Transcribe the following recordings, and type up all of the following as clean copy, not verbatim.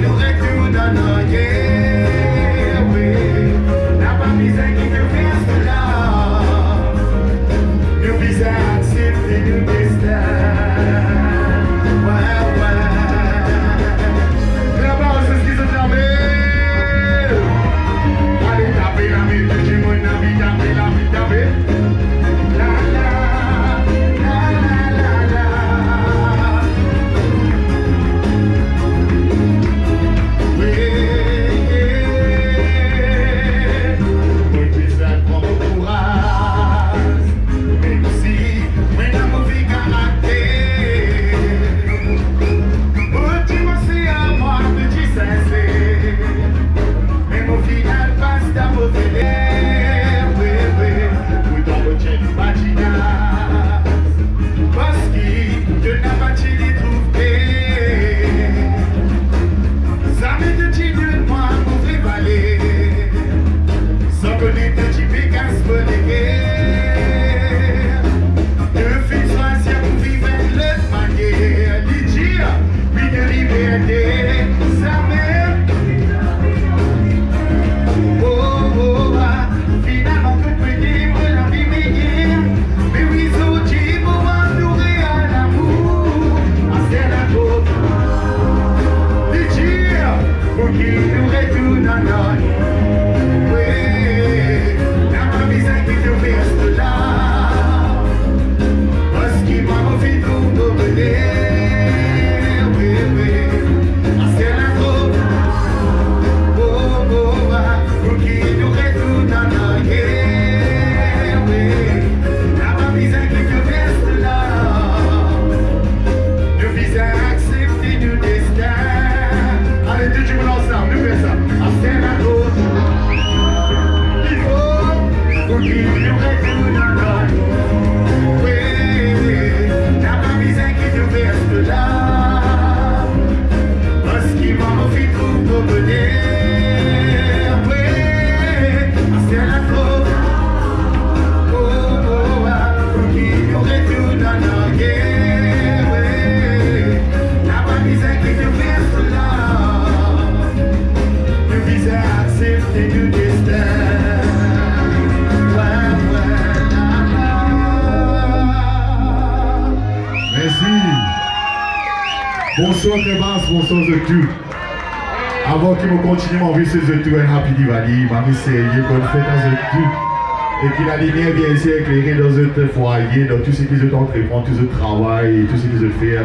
nous retourne en arrière, oui. La pas misère qui te fait cela. Nous visons à accepter le destin. Ouais, ouais. Là-bas, c'est ce qu'ils ont tapé. Allez, taper la vie, tout le monde a mis, taper la vie, taper. La, la, la, la, la, la. Oui, yeah. Mon fils a prend mon courage. Même si, mais la mauvaise caractère. Oh, tu m'en sais à moi, petit sincère. Mais mon final passe ta mauvaise l'air. Oui, oui, oui, dans le tien du patinage. Parce que Dieu n'a pas tué les trouver. Ça m'est de dire de moi pour prévaler. Sans connaître un type et casse pour les guerres. Deux filles choisir pour vivre l'autre manière. Les dire, oui de liberté. Ça m'est. Oh, oh, ah. Finalement, que peut dire la vie meilleure. Mais oui, Zoti, pour entourer à l'amour. Ah, c'est la faute. Les dire, pour qu'il nous retourne en or. Oui, la ma misère qui te reste là. Parce qu'il m'a fait tout donner. Oui, oui, ah, c'est la faute. Oh, oh, ah, pour qu'il nous retourne en arrière, oui. La ma misère qui te reste là. Nous visons à accepter nos destins. Allez, tout le monde ensemble, nous faisons ça. Ah, c'est la faute. Il faut pour qu'il nous retourne en arrière. Oui, la ma misère qui te reste là. Parce qu'il m'a fait tout pour venir. Oui, c'est la faute. Oh, oh, ah, pour qu'il nous retourne en arrière. Oui, la ma misère qui te reste là. Nous visons à accepter le destin. Ouais, ouais, la, la. Merci. Bonsoir Kebas, bonsoir The Two. Avant qu'il me continue à envoyer ce The Two et Happy Diwali, ma c'est bonne fête à The Two. Et que la lumière vient ici éclairer dans votre foyer, dans tout ce qu'ils ont entreprendre, tout ce travail, tout ce qu'ils ont fait.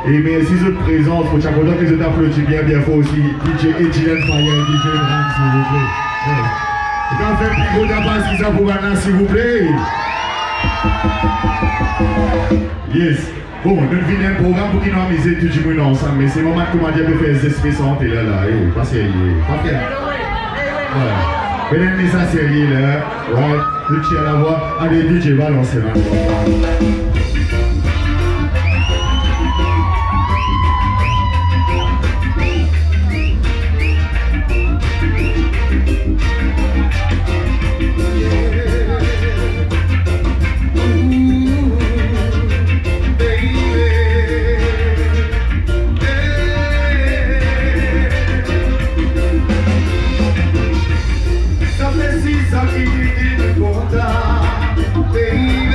Et merci de votre présence, pour chaque fois que vous applaudissez bien, bien fort aussi. DJ Edgilan Fire, DJ Ram, s'il vous plaît. Ouais. Et quand on fait un petit gros d'appât, ce qu'ils ont pour maintenant, s'il vous plaît. Yes. Bon, nous venons un programme pour qu'ils nous amusent tout le monde ensemble, mais c'est le moment que m'a dit de faire des espèces en télé là. Pas sérieux. Pas bien. Voilà. Venez ça sérieux là. Ouais. Le tien à la voix. Allez, DJ, balancez là. Ça fait 6 ans qu'il était de contact, baby.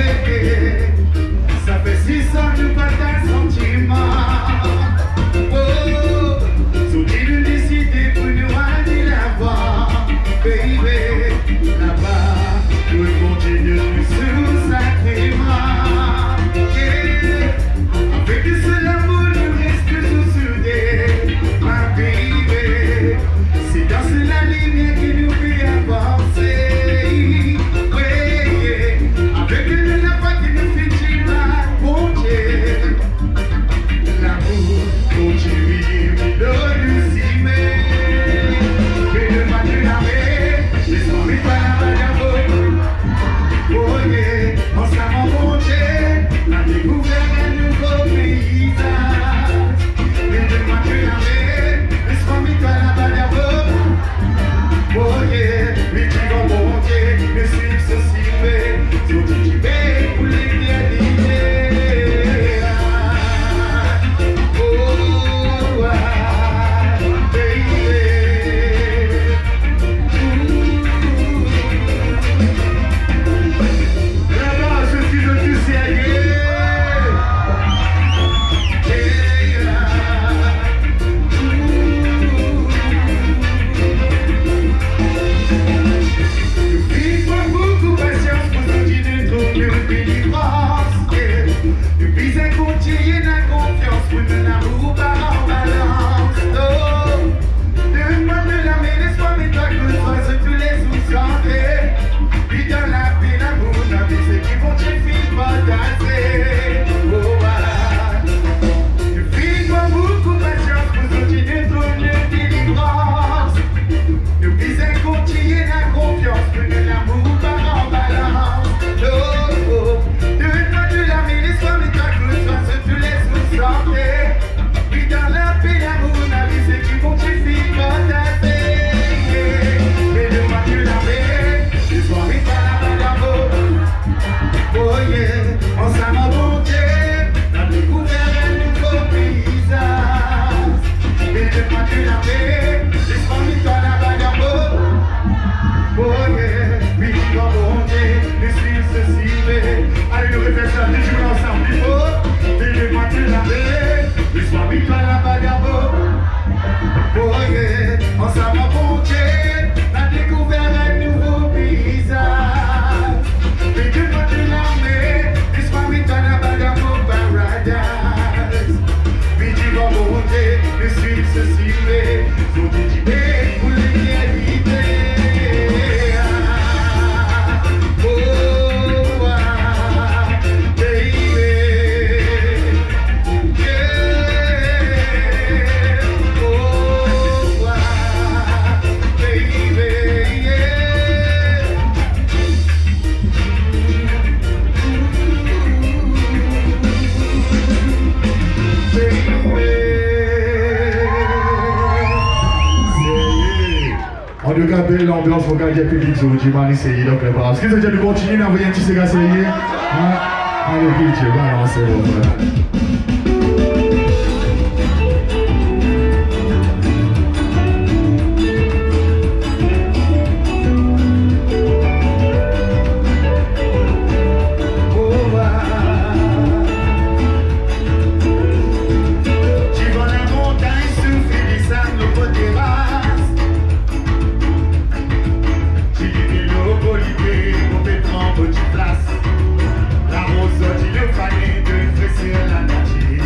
Ça En tout cas, belle l'ambiance, faut garder le public sur le Marie Seyé, donc le bar. Est-ce que vous avez continuer d'envoyer un petit cigare Seyé? Allez, pitch, balancez bon, voilà. La rose dit le panier de la nature.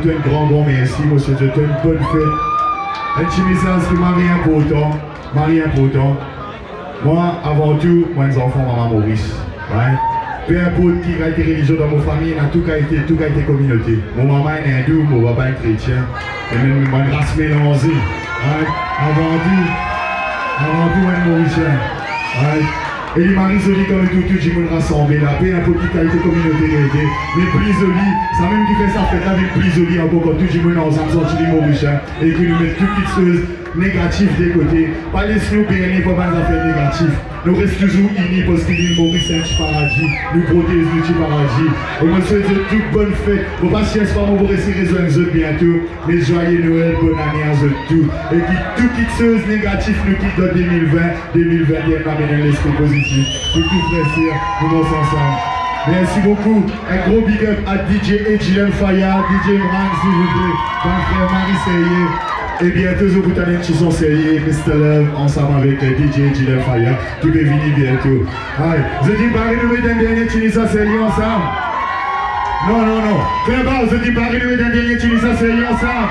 te un grand merci, monsieur, je te une bonne fête. Un petit message qui m'a rien important, Moi, avant tout, moi, les enfants, maman Maurice. Ouais. Peu importe qui a été religieux dans ma famille, tout a été communauté. Mon maman est hindou, mon papa est chrétien. Et même moi, une race mélangée. Ouais. Avant tout, moi, Mauricien. Ouais. Et les maris jolis quand le tout le monde rassemblé là, peu importe qui a été communauté, mais plus joli, ça même qui fait ça fait avec plus joli encore quand tout le monde ensemble sorti les Mauriciens et qui nous met toutes les choses négatives des côtés. Pas laisser nous pérenner pour pas affaires négatives. Nous restons toujours unis parce qu'il y a Maurice un petit paradis, nous protège le petit paradis. Et moi je souhaite toute bonne fête. Bon pas si est-ce pas moi vous rester rejoindre les autres bientôt, mais joyeux Noël, bonne année à eux tout. Et qui toutes les choses négatives nous quittent dans 2020, 2021, m'amène l'esprit positif. Pour tout frère, nous sommes ensemble. Merci beaucoup. Un gros big up à DJ Ejilem Faya, DJ Mran, s'il vous plaît, mon frère Marie Seyé. Et bientôt, je vous donne une chanson sérieux, Mr. Love, ensemble avec DJ Ejilem Faya, qui va venir bientôt. Allez, je dis Paris, nous mettons un dernier Tunisia sérieux ensemble. Non. Très bas, je dis Paris, nous mettons un dernier Tunisia sérieux ensemble.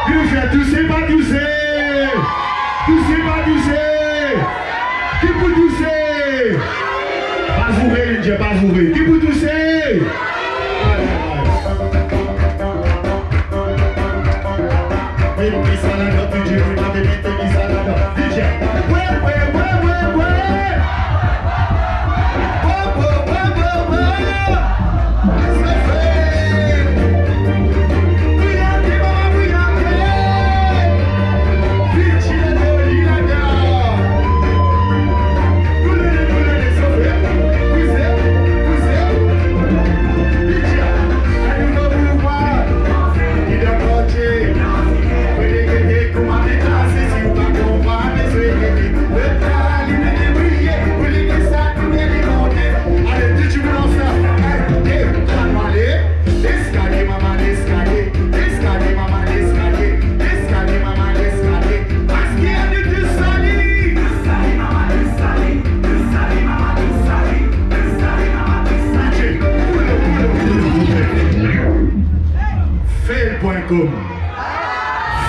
Il nous fait tousser, pas tousser. Tousser, pas tousser. Qui peut tousser? Pas jouer, Dieu, pas jouer. Qui peut tousser? Baby salada, DJ, baby salada, DJ. Ouais. Ça fait. Bouillante, maman, bouillante. Bitch, il a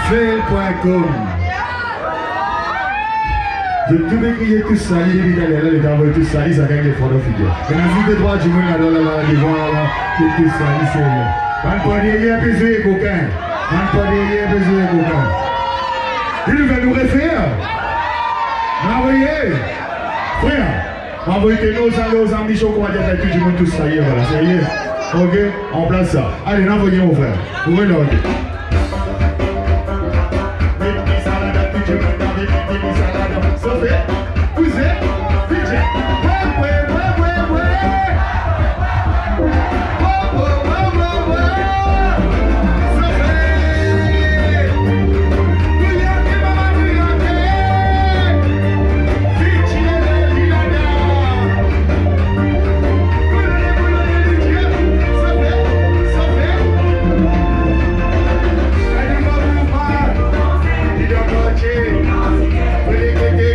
Fail.com. De tout crier tout sali, les Italiens, les gars, tout sali, ça gagne des photos figures. Et dans le droit du monde, là, devant là, tout sali, c'est rien. On ne peut rien besoin de coquin. On ne peut rien besoin de coquin. Il va nous refaire. Envoyez. Frère, envoyez nos amis chocolat, tout le monde, tout sali, voilà, c'est rien. Ok, on place ça. Allez, envoyez mon frère. Vous voyez là, ok.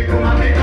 Come on,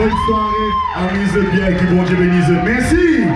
Bonne soirée. Amusez bien, que bon Dieu bénisse. Merci.